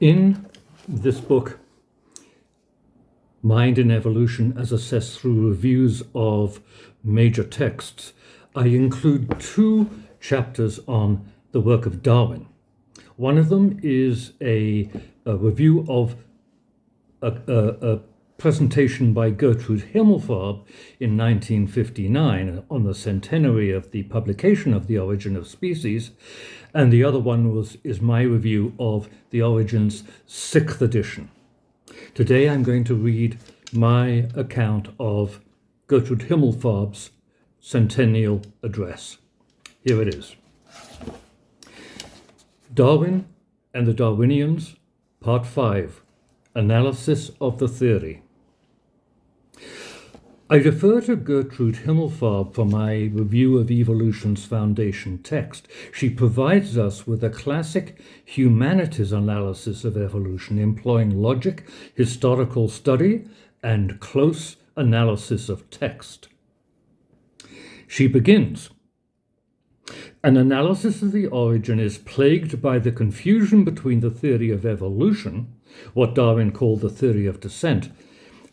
In this book, Mind in Evolution as Assessed Through Reviews of Major Texts, I include two chapters on the work of Darwin. One of them is a review of a presentation by Gertrude Himmelfarb in 1959 on the centenary of the publication of The Origin of Species, and the other one is my review of The Origin's 6th edition. Today I'm going to read my account of Gertrude Himmelfarb's centennial address. Here it is. Darwin and the Darwinians, Part 5, Analysis of the Theory. I defer to Gertrude Himmelfarb for my review of evolution's foundation text. She provides us with a classic humanities analysis of evolution, employing logic, historical study, and close analysis of text. She begins, "An analysis of the origin is plagued by the confusion between the theory of evolution, what Darwin called the theory of descent,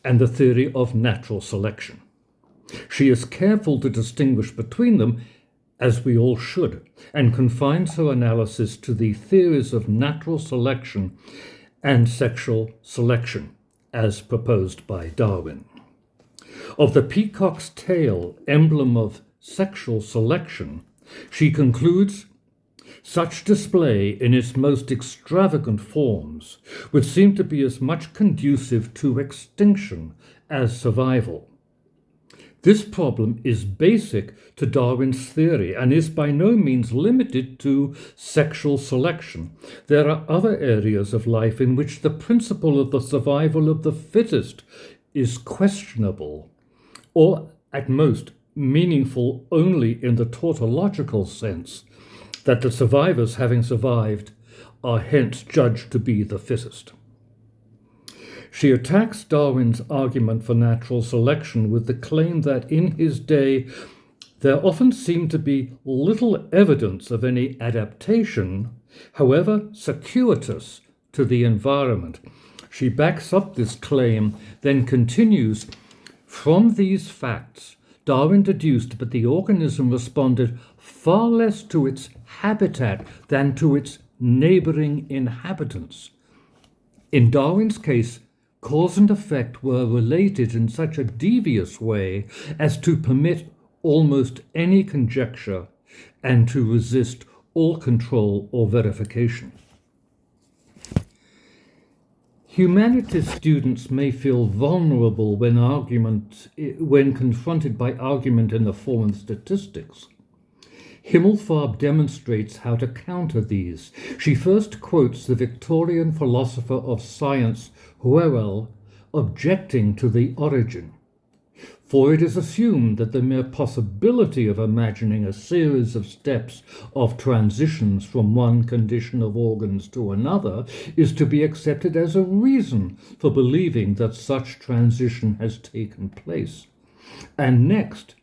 and the theory of natural selection. She is careful to distinguish between them, as we all should, and confines her analysis to the theories of natural selection and sexual selection, as proposed by Darwin. Of the peacock's tail, emblem of sexual selection, she concludes, such display in its most extravagant forms would seem to be as much conducive to extinction as survival. This problem is basic to Darwin's theory and is by no means limited to sexual selection. There are other areas of life in which the principle of the survival of the fittest is questionable, or at most meaningful only in the tautological sense, that the survivors, having survived, are hence judged to be the fittest." She attacks Darwin's argument for natural selection with the claim that in his day there often seemed to be little evidence of any adaptation, however circuitous, to the environment. She backs up this claim, then continues, "From these facts, Darwin deduced that the organism responded far less to its habitat than to its neighboring inhabitants. In Darwin's case, cause and effect were related in such a devious way as to permit almost any conjecture and to resist all control or verification." Humanities students may feel vulnerable when confronted by argument in the form of statistics. Himmelfarb demonstrates how to counter these. She first quotes the Victorian philosopher of science, Rubble, objecting to the origin. For it is assumed that the mere possibility of imagining a series of steps of transitions from one condition of organs to another is to be accepted as a reason for believing that such transition has taken place. And next,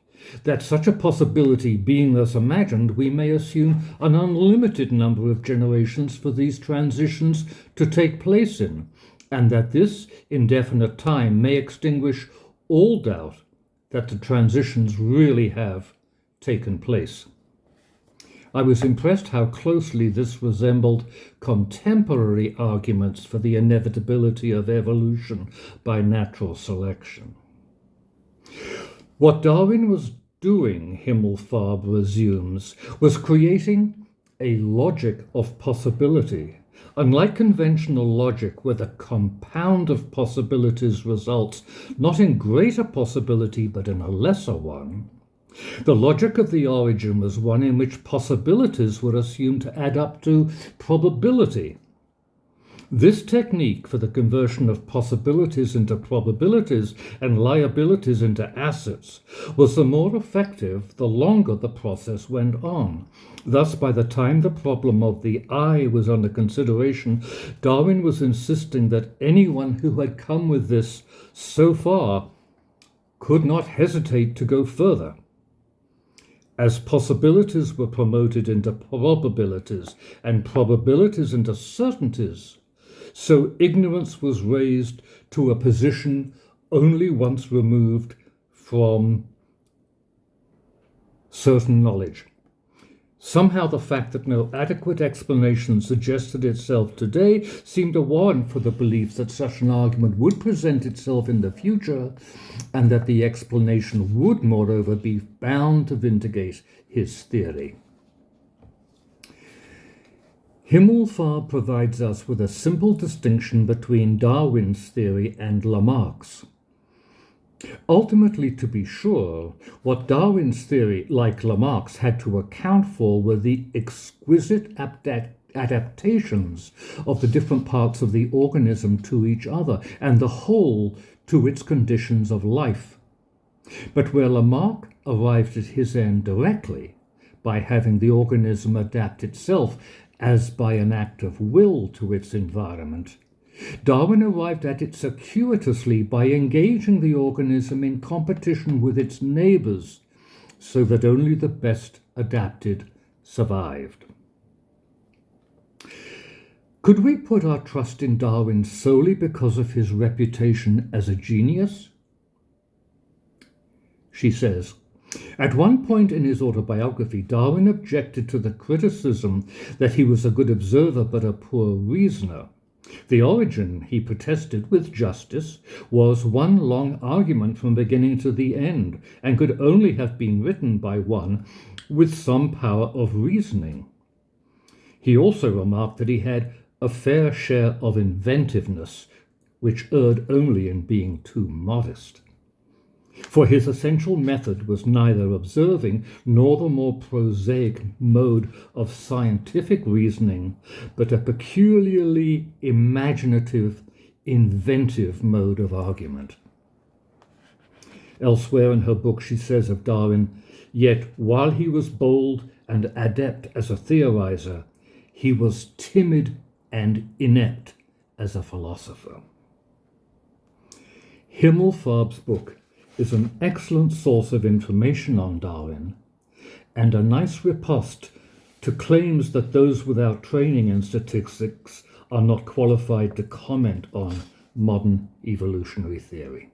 that such a possibility being thus imagined, we may assume an unlimited number of generations for these transitions to take place in, and that this indefinite time may extinguish all doubt that the transitions really have taken place. I was impressed how closely this resembled contemporary arguments for the inevitability of evolution by natural selection. What Darwin was doing, Himmelfarb resumes, was creating a logic of possibility. Unlike conventional logic, where the compound of possibilities results not in greater possibility but in a lesser one, the logic of the origin was one in which possibilities were assumed to add up to probability. This technique for the conversion of possibilities into probabilities and liabilities into assets was the more effective the longer the process went on. Thus, by the time the problem of the I was under consideration, Darwin was insisting that anyone who had come with this so far could not hesitate to go further. As possibilities were promoted into probabilities and probabilities into certainties, So ignorance was raised to a position only once removed from certain knowledge. Somehow the fact that no adequate explanation suggested itself today seemed a warrant for the belief that such an argument would present itself in the future, and that the explanation would, moreover, be bound to vindicate his theory. Himmelfarb provides us with a simple distinction between Darwin's theory and Lamarck's. Ultimately, to be sure, what Darwin's theory, like Lamarck's, had to account for were the exquisite adaptations of the different parts of the organism to each other, and the whole to its conditions of life. But where Lamarck arrived at his end directly, by having the organism adapt itself as by an act of will to its environment, Darwin arrived at it circuitously by engaging the organism in competition with its neighbors, so that only the best adapted survived. Could we put our trust in Darwin solely because of his reputation as a genius? She says, at one point in his autobiography, Darwin objected to the criticism that he was a good observer but a poor reasoner. The origin, he protested with justice, was one long argument from beginning to the end, and could only have been written by one with some power of reasoning. He also remarked that he had a fair share of inventiveness, which erred only in being too modest. For his essential method was neither observing nor the more prosaic mode of scientific reasoning, but a peculiarly imaginative, inventive mode of argument. Elsewhere in her book she says of Darwin, yet while he was bold and adept as a theorizer, he was timid and inept as a philosopher. Himmelfarb's book is an excellent source of information on Darwin, and a nice riposte to claims that those without training in statistics are not qualified to comment on modern evolutionary theory.